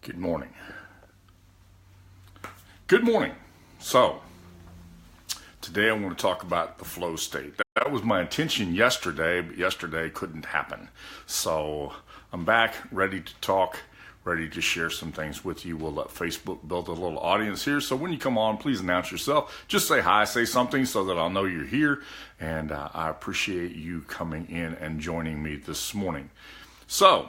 Good morning. Good morning. So, today I want to talk about the flow state. That was my intention yesterday, but yesterday couldn't happen. So, I'm back, ready to talk, ready to share some things with you. We'll let Facebook build a little audience here. So, when you come on, please announce yourself. Just say hi, say something so that I'll know you're here. And I appreciate you coming in and joining me this morning. So,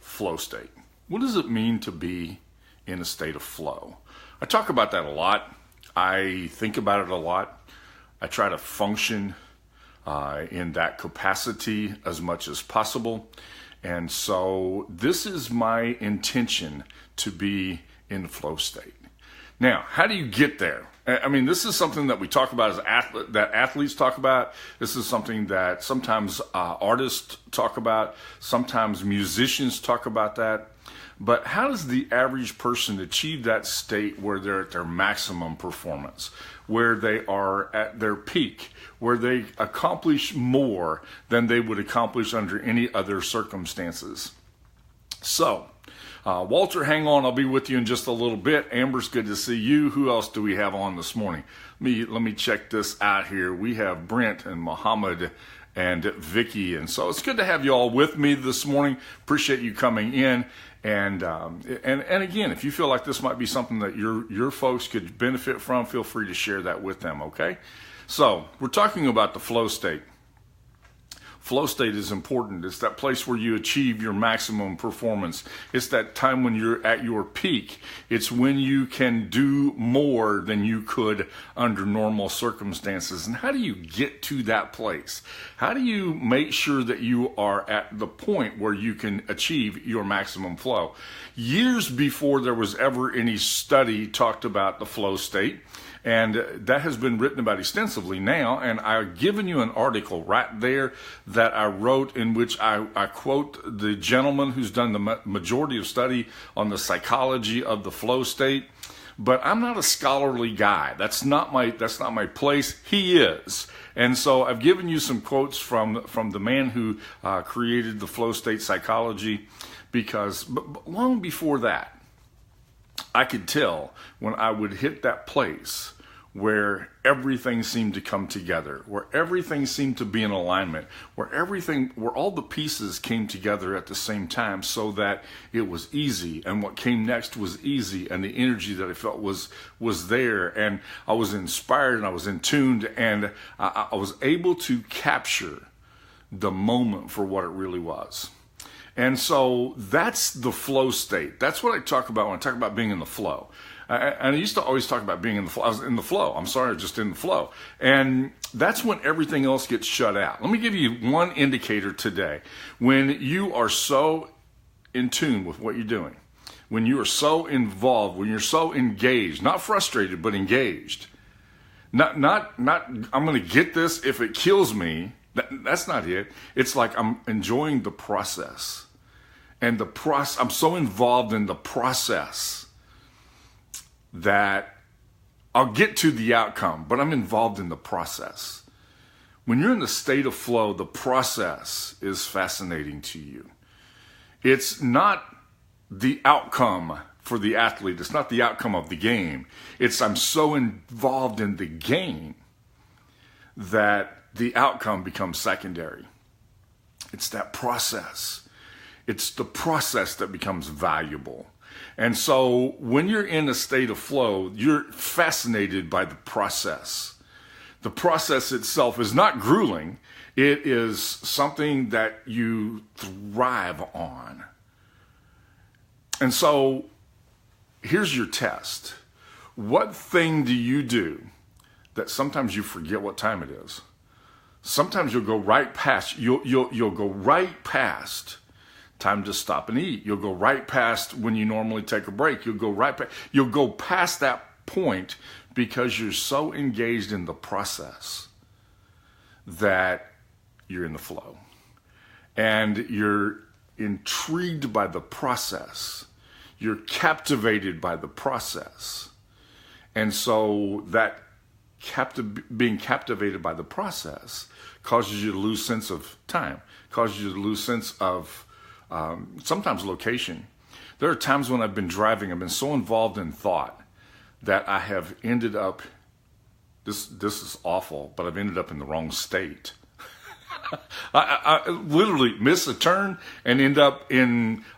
flow state. What does it mean to be in a state of flow? I talk about that a lot. I think about it a lot. I try to function in that capacity as much as possible. And so this is my intention, to be in the flow state. Now, how do you get there? I mean, this is something that we talk about as athletes talk about. This is something that sometimes artists talk about. Sometimes musicians talk about that. But how does the average person achieve that state where they're at their maximum performance, where they are at their peak, where they accomplish more than they would accomplish under any other circumstances? So, Walter, hang on. I'll be with you in just a little bit. Amber's good to see you. Who else do we have on this morning? Let me check this out here. We have Brent and Muhammad and Vicky. And so it's good to have you all with me this morning. Appreciate you coming in. And again, if you feel like this might be something that your folks could benefit from, feel free to share that with them, okay? So we're talking about the flow state. Flow state is important. It's that place where you achieve your maximum performance. It's that time when you're at your peak. It's when you can do more than you could under normal circumstances. And how do you get to that place? How do you make sure that you are at the point where you can achieve your maximum flow? Years before there was ever any study talked about the flow state, and that has been written about extensively now. And I've given you an article right there that I wrote, in which I quote the gentleman who's done the majority of study on the psychology of the flow state. But I'm not a scholarly guy. That's not my place. He is. And so I've given you some quotes from the man who created the flow state psychology, because long before that, I could tell when I would hit that place where everything seemed to come together, where everything seemed to be in alignment, where all the pieces came together at the same time, so that it was easy, and what came next was easy, and the energy that I felt was there, and I was inspired, and I was in tuned, and I was able to capture the moment for what it really was. And so that's the flow state. That's what I talk about when I talk about being in the flow. And I used to always talk about being in the flow. I was in the flow. I'm sorry, just in the flow. And that's when everything else gets shut out. Let me give you one indicator today. When you are so in tune with what you're doing, when you are so involved, when you're so engaged, not frustrated, but engaged, not I'm going to get this if it kills me. That's not it. It's like I'm enjoying the process. And I'm so involved in the process that I'll get to the outcome, but I'm involved in the process. When you're in the state of flow, the process is fascinating to you. It's not the outcome for the athlete. It's not the outcome of the game. I'm so involved in the game that the outcome becomes secondary. It's that process. It's the process that becomes valuable. And so when you're in a state of flow, you're fascinated by the process. The process itself is not grueling. It is something that you thrive on. And so here's your test. What thing do you do that sometimes you forget what time it is? Sometimes you'll go right past, you'll go right past time to stop and eat. You'll go right past when you normally take a break. You'll go past that point because you're so engaged in the process that you're in the flow. And you're intrigued by the process. You're captivated by the process. And so that being captivated by the process causes you to lose sense of time, causes you to lose sense of sometimes location. There are times when I've been driving, I've been so involved in thought that I have ended up, this is awful, but I've ended up in the wrong state. I literally missed a turn and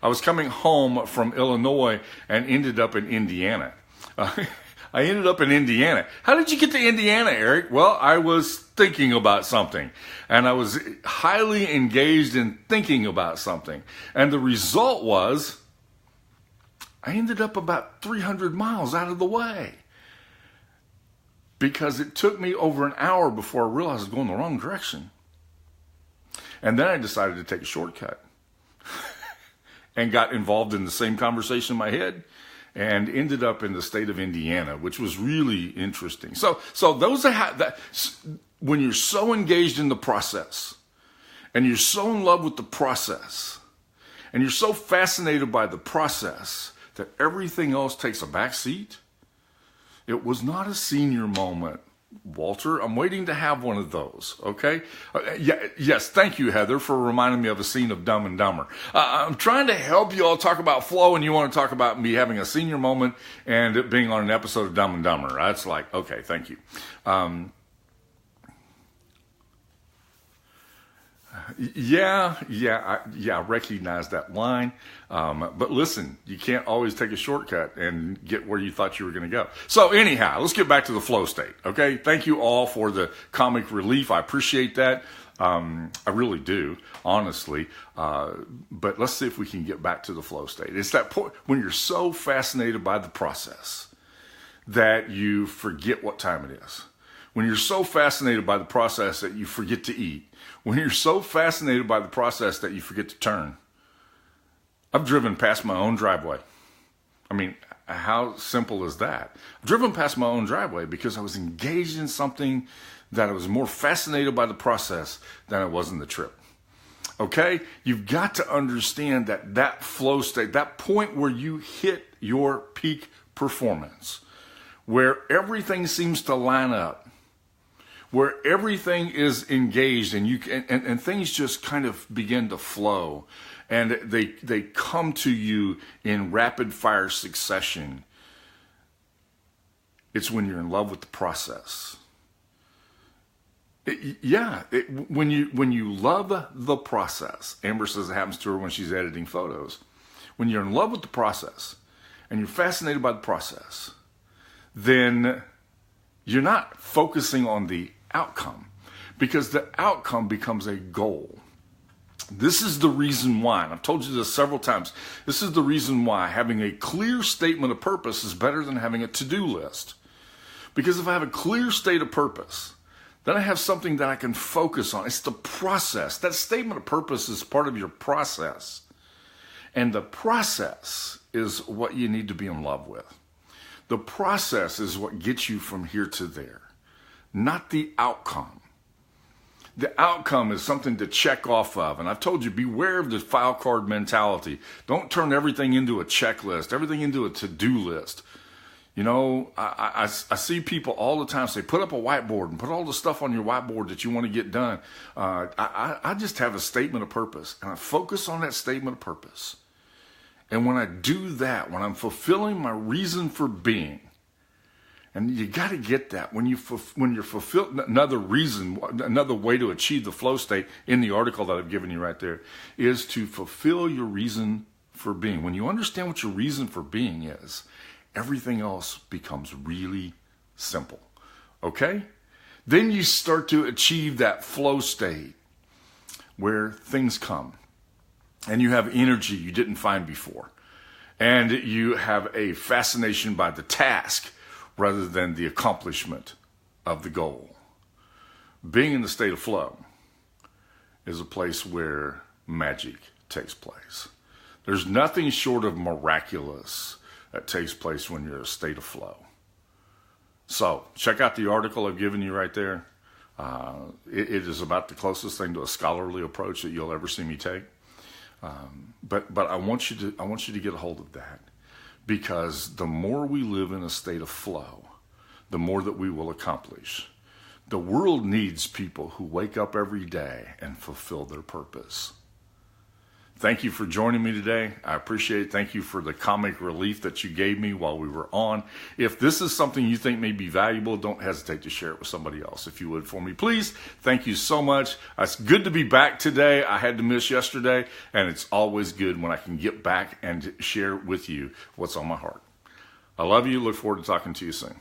I was coming home from Illinois and ended up in Indiana. I ended up in Indiana. How did you get to Indiana, Eric? Well, I was thinking about something, and I was highly engaged in thinking about something. And the result was I ended up about 300 miles out of the way because it took me over an hour before I realized I was going the wrong direction. And then I decided to take a shortcut and got involved in the same conversation in my head and ended up in the state of Indiana, which was really interesting. So those are that when you're so engaged in the process and you're so in love with the process and you're so fascinated by the process that everything else takes a back seat. It was not a senior moment, Walter. I'm waiting to have one of those, okay? Yes, thank you, Heather, for reminding me of a scene of Dumb and Dumber. I'm trying to help you all talk about flow, and you want to talk about me having a senior moment and it being on an episode of Dumb and Dumber. That's like, okay, thank you. I recognize that line. But listen, you can't always take a shortcut and get where you thought you were going to go. So anyhow, let's get back to the flow state. Okay. Thank you all for the comic relief. I appreciate that. I really do, honestly. But let's see if we can get back to the flow state. It's that point when you're so fascinated by the process that you forget what time it is. When you're so fascinated by the process that you forget to eat. When you're so fascinated by the process that you forget to turn. I've driven past my own driveway. I mean, how simple is that? I've driven past my own driveway because I was engaged in something that I was more fascinated by the process than I was in the trip. Okay? You've got to understand that flow state, that point where you hit your peak performance, where everything seems to line up, where everything is engaged and things just kind of begin to flow and they come to you in rapid fire succession. It's when you're in love with the process. When you love the process, Amber says it happens to her when she's editing photos. When you're in love with the process and you're fascinated by the process, then you're not focusing on the outcome because the outcome becomes a goal. This is the reason why, and I've told you this several times, this is the reason why having a clear statement of purpose is better than having a to-do list. Because if I have a clear state of purpose, then I have something that I can focus on. It's the process. That statement of purpose is part of your process. And the process is what you need to be in love with. The process is what gets you from here to there, not the outcome. The outcome is something to check off of. And I've told you, beware of the file card mentality. Don't turn everything into a checklist, everything into a to-do list. You know, I see people all the time say, put up a whiteboard and put all the stuff on your whiteboard that you want to get done. I just have a statement of purpose, and I focus on that statement of purpose. And when I do that, when I'm fulfilling my reason for being, and you got to get that when you're fulfilled. Another way to achieve the flow state in the article that I've given you right there is to fulfill your reason for being. When you understand what your reason for being is, everything else becomes really simple. Okay? Then you start to achieve that flow state where things come and you have energy you didn't find before. And you have a fascination by the task rather than the accomplishment of the goal. Being in the state of flow is a place where magic takes place. There's nothing short of miraculous that takes place when you're in a state of flow. So check out the article I've given you right there. It is about the closest thing to a scholarly approach that you'll ever see me take. But I want you to get a hold of that, because the more we live in a state of flow, the more that we will accomplish. The world needs people who wake up every day and fulfill their purpose. Thank you for joining me today. I appreciate it. Thank you for the comic relief that you gave me while we were on. If this is something you think may be valuable, don't hesitate to share it with somebody else if you would for me. Please, thank you so much. It's good to be back today. I had to miss yesterday, and it's always good when I can get back and share with you what's on my heart. I love you. Look forward to talking to you soon.